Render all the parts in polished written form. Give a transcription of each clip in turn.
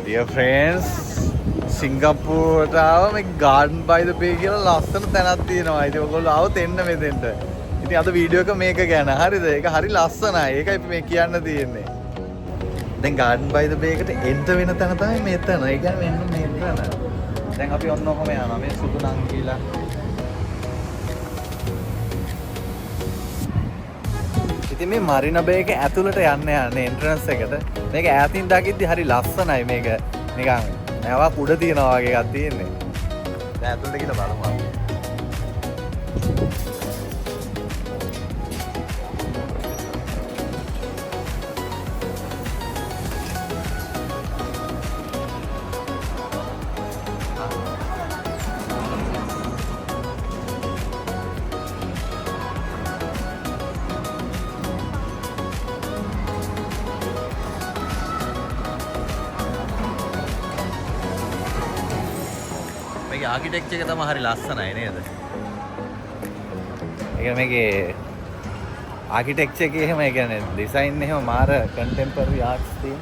Dear friends, සිංගප්පූරුවට ආව මේ Garden by the Bay කියලා ලස්සන තැනක් තියෙනවා. ඉතින් ඔයගොල්ලෝ ආවොත් එන්න මෙතෙන්ට. ඉතින් අද වීඩියෝ එක මේක ගැන. හරිද? ඒක හරි ලස්සනයි. ඒකයි මේ කියන්න තියෙන්නේ. දැන් Garden by the Bay එකට එන්ට වෙන තැන තමයි මෙතන. ඒ කියන්නේ මෙන්න මෙතන. දැන් අපි ඔන්න ඔහම යනවා. මේ සුදු නංගිලා. ඉතින් මේ මරිනා බේ එක ඇතුළට යන්න එන්ට්‍රන්ස් එකට. මේක ඈතින් දකිද්දි හරි ලස්සනයි මේක. නිකන් නැවක් උඩ තියනවා වගේ එකක් තියෙන්නේ. දැන් ඇතුළට ගිහලා බලමු අපි. මේකේ ආකිටෙක්චර් එක තමයි හරි ලස්සනයි නේද? ඒ කියන්නේ මේකේ ආකිටෙක්චර් එකේ එහෙම ඒ කියන්නේ ඩිසයින් එහෙම මාර කන්ටෙම්පරරි ආර්ට්ස් තියෙන.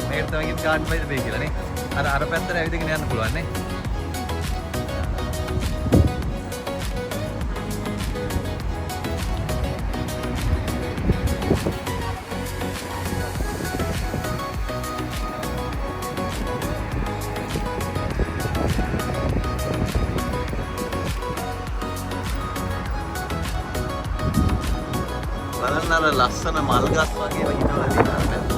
මේක තමයි Garden by the Bay කියලා නේ. අර පැත්තට ඇවිදගෙන යන්න පුළුවන් නේ. බලන්න අර ලස්සන මල් ගස් වගේ වහිනවා නේද?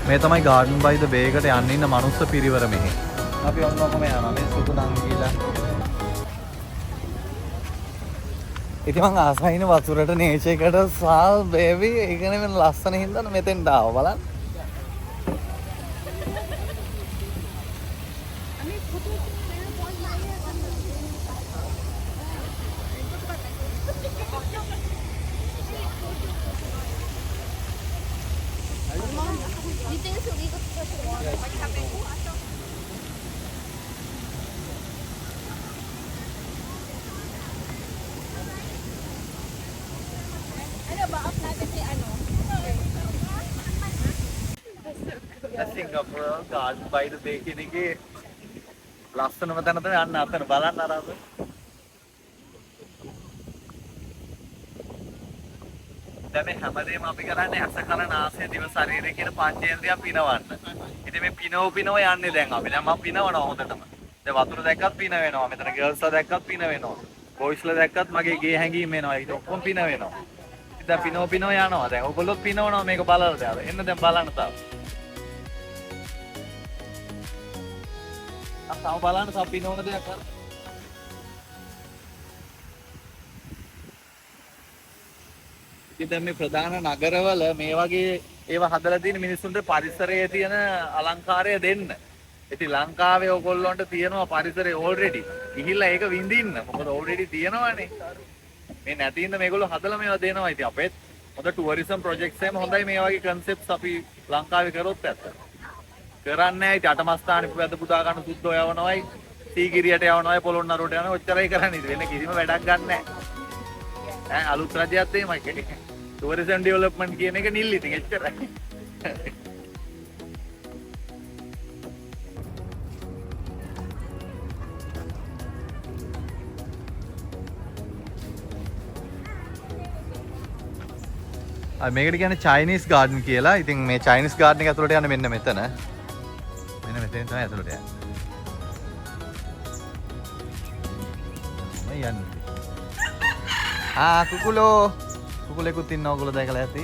මේ තමයි Garden by the Bay එකට යන්න ඉන්න මනුස්ස පිරිවර මෙහි. අපි ඔන්න ඔහම යනවා මේ සුදු නංගිලා. ඉතින් මං ආසයින වතුරට නේචර් එකට සාල් බේබි ඒකනේ වෙන ලස්සන හින්දා මෙතෙන්ට ආවා බලන්න. Singapore Garden by the Bay කියන එකේ ලස්සනම තැන තමයි යන්න අතන බලන්න අර අද. දැන් මේ හැමදේම අපි කරන්නේ ඇස කන නාසය දිව ශරීරය කියන පංචේන්ද්‍රිය පිනවන්න. ඉතින් මේ පිනව යන්නේ දැන් අපි. දැන් මම පිනවනවා හොඳටම. දැන් වතුර දැක්කත් පින වෙනවා. මෙතන ගර්ල්ස්ලා දැක්කත් පින වෙනවා. බොයිස්ලා දැක්කත් මගේ ගේ හැංගීම් එනවා. ඒක ඔක්කොම පින වෙනවා. ඉතින් දැන් පිනව යනවා. දැන් ඔයගොල්ලොත් පිනවනවා මේක බලලා දැන්. එන්න දැන් බලන්න තාම. තව බලන්න තව පිනවන දෙයක් කරන්න. ඉතින් දැන් මේ ප්‍රධාන නගරවල මේ වගේ ඒවා හදලා තියෙන මිනිස්සුන්ට පරිසරයේ තියෙන අලංකාරය දෙන්න. ඉතින් ලංකාවේ ඔයගොල්ලන්ට තියෙනවා පරිසරය already. ගිහිල්ලා ඒක විඳින්න. මොකද already තියෙනවානේ. මේ නැති ඉන්න මේගොල්ලෝ හදලා මේවා දෙනවා. ඉතින් අපේත් හොඳ ටුවරිසම් ප්‍රොජෙක්ට්ස් එහෙම හොඳයි මේ වගේ concepts අපි ලංකාවේ කරොත් ඇත්ත. කරන්නේ නැහැ. ඉතින් අටමස්ථානෙ වැද පුදා ගන්න සුද්ධෝ යවනවයි, සීගිරියට යවනවයි, පොළොන්නරුවට යනවා. ඔච්චරයි කරන්නේ. ඉතින් වෙන කිසිම වැඩක් ගන්න නැහැ. අලුත් රජයත් එහෙමයි කියන්නේ. ටුවරිසම් ඩෙවලොප්මන්ට් කියන එක නිල් ඉතින් එච්චරයි. මේකට කියන්නේ චයිනීස් ගාඩන් කියලා. ඉතින් මේ චයිනීස් ගාඩන් එක ඇතුළට යන්න මෙන්න මෙතන. මෙන්න මෙතෙන් තමයි ඇතුළට යන්නේ. මම යන්නේ. කුකුලෝ. කුකුලෙකුත් ඉන්න ඕගොල්ලෝ දැකලා ඇති.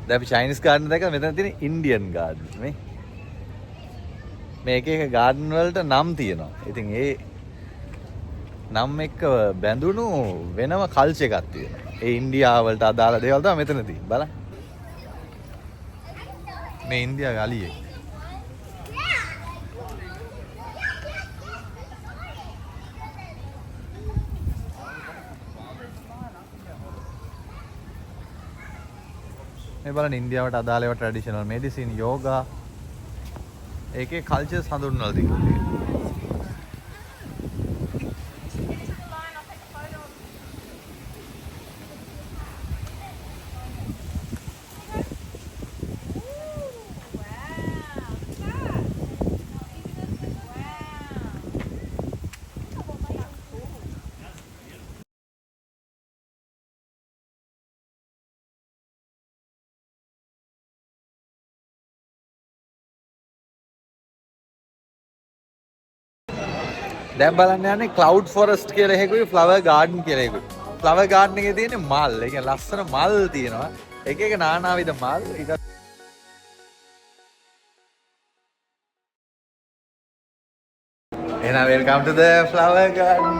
දැන් අපි චයිනීස් ගාඩන් දැක්කම මෙතන තියෙන ඉන්දියන් ගාඩන් මේ. මේක එක ගාඩන් වලට නම් තියෙනවා. ඉතින් ඒ නම් එක්ක බැඳුණු වෙනම කල්චර් එකක් තියෙනවා. ඒ ඉන්දියාව වලට අදාළ දේවල් තමයි මෙතන තියෙන්නේ. බලන්න. මේ ඉන්දියාවේ අලියෙක්. මේ බලන්න ඉන්දියාවට අදාළ ඒවා ට්‍රැඩිෂනල් මෙඩිසින් යෝගා ඒකේ කල්චර්ස් හඳුන්වලා තියෙනවා. දැන් බලන්න යන්නේ ක්ලවුඩ් ෆොරස්ට් කියලා එකකුයි ෆ්ලවර් ගාඩන් කියලා එකකුයි. ෆ්ලවර් ගාඩන් එකේ තියෙන්නේ මල්. ඒ කියන්නේ ලස්සන මල් තියෙනවා. එක එක නානාවිද මල්. එහෙනම් welcome to the flower garden.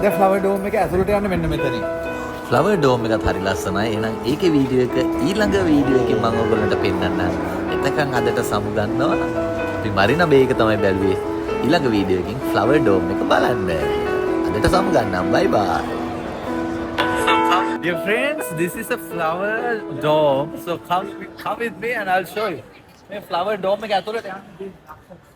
දැන් ෆ්ලවර් ඩෝම් එක ඇතුළට යන්න මෙන්න මෙතනින්. ෆ්ලවර් ඩෝම් එකත් හරි ලස්සනයි. එහෙනම් ඒකේ වීඩියෝ එක ඊළඟ වීඩියෝ එකකින් මම ඔයගොල්ලන්ට පෙන්නන්නම්. එතකන් අදට සමුගන්නවා. අපි මරිනා බේ එක තමයි බැලුවේ. ඊළඟ වීඩියෝ එකකින් ෆ්ලවර් ඩෝම් එක බලන්න. අදට සමුගන්නම්. bye bye. Dear friends, this is a flower dome. So come with me and I'll show you. මේ ෆ්ලවර් ඩෝම් එක ඇතුළට යන්න.